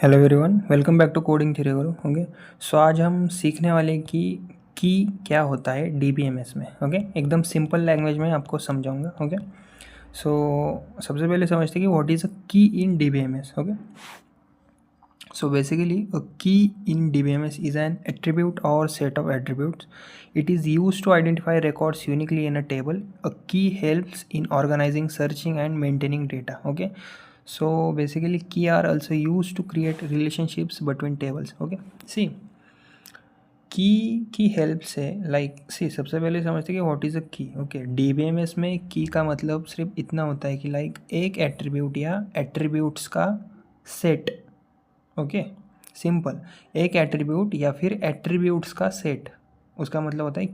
Hello everyone, welcome back to coding theory Guru. Okay, so आज हम सीखने वाले हैं कि की क्या होता है डीबीएमएस में। ओके, एकदम सिंपल लैंग्वेज में आपको समझाऊंगा। ओके, सो सबसे पहले समझते हैं कि व्हाट इज़ अ की इन DBMS. Okay, so basically a key in dbms is an attribute or set of attributes. It is used to identify records uniquely in a table. A key helps in organizing, searching and maintaining data. Okay, so basically key are also used to create relationships between tables. Okay, see, की help से सी सबसे पहले समझते हैं कि what is a की। Okay, DBMS में की का मतलब सिर्फ इतना होता है कि एक एट्रीब्यूट या एट्रीब्यूट्स का सेट। ओके, सिंपल, एक एट्रीब्यूट या फिर एट्रीब्यूट्स का सेट, उसका मतलब होता है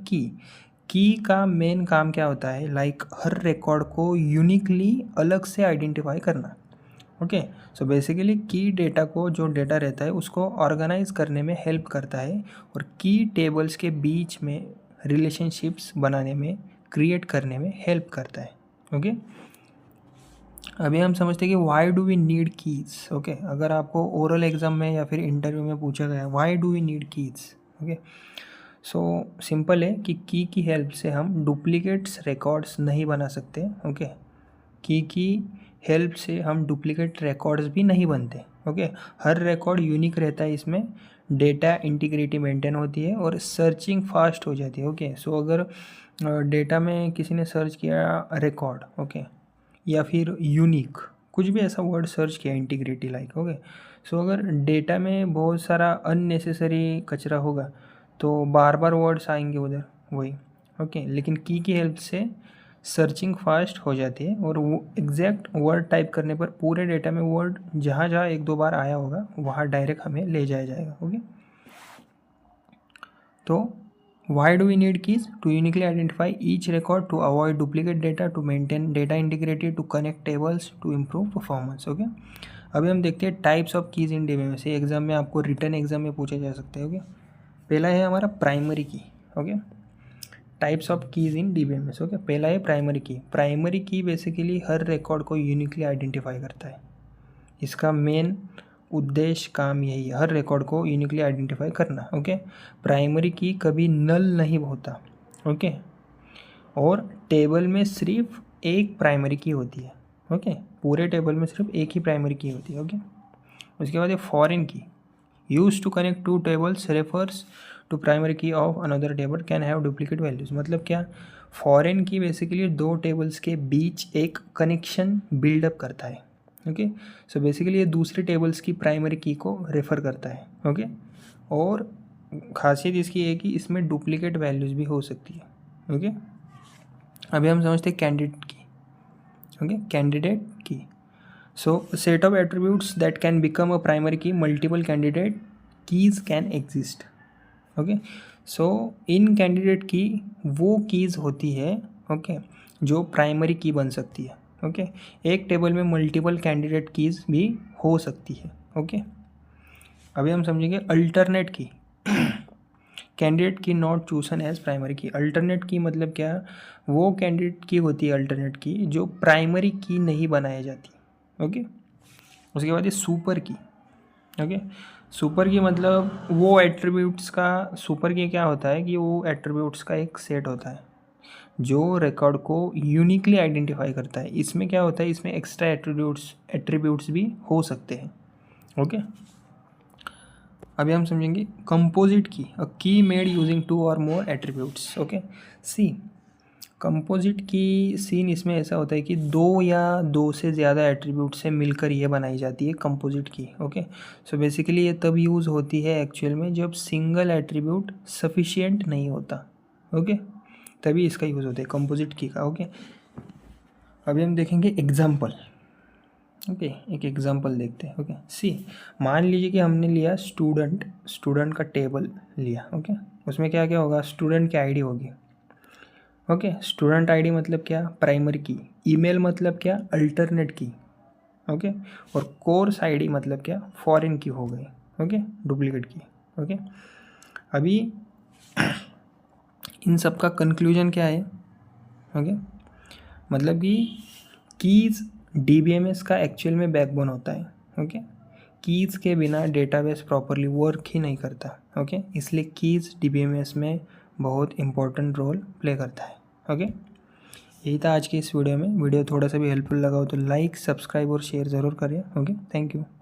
की का मेन काम क्या होता है, हर रिकॉर्ड को यूनिकली अलग से आइडेंटिफाई करना। ओके, सो बेसिकली की डेटा को, जो डेटा रहता है उसको ऑर्गेनाइज करने में हेल्प करता है और की टेबल्स के बीच में रिलेशनशिप्स बनाने में, क्रिएट करने में हेल्प करता है। ओके, अभी हम समझते हैं कि why do we need keys. Okay, अगर आपको ओरल एग्जाम में या फिर इंटरव्यू में पूछा गया why do we need keys. Okay, so simple है कि की हेल्प से हम डुप्लीकेट्स रिकॉर्ड्स नहीं बना सकते। ओके, की हेल्प से हम डुप्लीकेट रिकॉर्ड्स भी नहीं बनते। ओके, हर रिकॉर्ड यूनिक रहता है, इसमें डेटा इंटीग्रिटी मेंटेन होती है और सर्चिंग फास्ट हो जाती है। ओके, सो अगर डेटा में किसी ने सर्च किया रिकॉर्ड, ओके, या फिर यूनिक, कुछ भी ऐसा वर्ड सर्च किया, इंटीग्रिटी ओके, सो अगर डेटा में बहुत सारा अननेसेसरी कचरा होगा तो बार बार वर्ड्स आएंगे उधर वही। ओके, लेकिन की हेल्प से सर्चिंग फास्ट हो जाती है और वो एग्जैक्ट वर्ड टाइप करने पर पूरे डेटा में वर्ड जहाँ जहाँ एक दो बार आया होगा वहाँ डायरेक्ट हमें ले जाया जाएगा। ओके, तो why do we need keys? To uniquely identify each record, to avoid duplicate data, to maintain data integrity, to connect tables, to improve performance. Okay, अभी हम देखते हैं types of keys in DBMS. ये exam में आपको return exam में पूछा जा सकता है। ओके, पहला है हमारा प्राइमरी की। Okay, types of keys in DBMS. Okay, पहला है प्राइमरी की। प्राइमरी की बेसिकली हर रिकॉर्ड को यूनिकली आइडेंटिफाई करता है। इसका मेन उद्देश्य, काम यही है, हर रिकॉर्ड को यूनिकली आइडेंटिफाई करना। ओके, प्राइमरी की कभी नल नहीं होता। ओके, और टेबल में सिर्फ एक प्राइमरी की होती है। ओके, पूरे टेबल में सिर्फ एक ही प्राइमरी की होती है। ओके, उसके बाद ये foreign key, use to connect two tables refers to primary key of another table, can have duplicate values. मतलब क्या, फॉरेन की बेसिकली दो टेबल्स के बीच एक कनेक्शन बिल्डअप करता है। ओके, सो बेसिकली ये दूसरे टेबल्स की प्राइमरी की को रेफ़र करता है। ओके, और खासियत इसकी है कि इसमें डुप्लीकेट वैल्यूज़ भी हो सकती है। ओके, अभी हम समझते हैं कैंडिडेट की। Okay, candidate key, so set of attributes that can become a primary key, multiple candidate keys can exist. Okay, so in candidate key वो कीज़ होती है, ओके, जो प्राइमरी की बन सकती है। ओके, एक टेबल में मल्टीपल कैंडिडेट कीज़ भी हो सकती है। ओके, अभी हम समझेंगे अल्टरनेट की। कैंडिडेट की नॉट चूजन एज प्राइमरी की। अल्टरनेट की मतलब क्या, वो कैंडिडेट की होती है अल्टरनेट की जो प्राइमरी की नहीं बनाई जाती। ओके, उसके बाद ये सुपर की। ओके, सुपर की मतलब वो एट्रीब्यूट्स का, सुपर की क्या होता है कि वो एट्रीब्यूट्स का एक सेट होता है जो रिकॉर्ड को यूनिकली आइडेंटिफाई करता है। इसमें क्या होता है, इसमें एक्स्ट्रा एट्रीब्यूट्स भी हो सकते हैं। ओके, अभी हम समझेंगे कंपोजिट की, अ की मेड यूजिंग टू और मोर एट्रीब्यूट्स। ओके, सी कंपोजिट की सीन इसमें ऐसा होता है कि दो या दो से ज़्यादा एट्रीब्यूट से मिलकर ये बनाई जाती है composite key. Okay, so basically ये तब यूज़ होती है एक्चुअल में जब सिंगल एट्रीब्यूट सफिशिएंट नहीं होता। ओके, तभी इसका यूज़ होता है कंपोजिट की का। ओके, अभी हम देखेंगे एग्जाम्पल। ओके, एक एग्जाम्पल देखते हैं। ओके, सी, मान लीजिए कि हमने लिया स्टूडेंट का टेबल लिया। ओके, उसमें क्या क्या होगा, स्टूडेंट की आईडी होगी। ओके, स्टूडेंट आईडी मतलब क्या, प्राइमरी की। ईमेल मतलब क्या, अल्टरनेट की। ओके, और कोर्स आईडी मतलब क्या, फॉरेन की हो गई। ओके, डुप्लीकेट की। ओके, अभी इन सब का कंक्लूजन क्या है। ओके, मतलब कि कीज़ डीबीएमएस का एक्चुअल में बैकबोन होता है। ओके, कीज़ के बिना डेटाबेस प्रॉपरली वर्क ही नहीं करता। ओके, इसलिए कीज़ डीबीएमएस में बहुत इंपॉर्टेंट रोल प्ले करता है। ओके, यही था आज की इस वीडियो में। वीडियो थोड़ा सा भी हेल्पफुल लगा हो तो लाइक, सब्सक्राइब और शेयर ज़रूर करिए। Okay, thank you.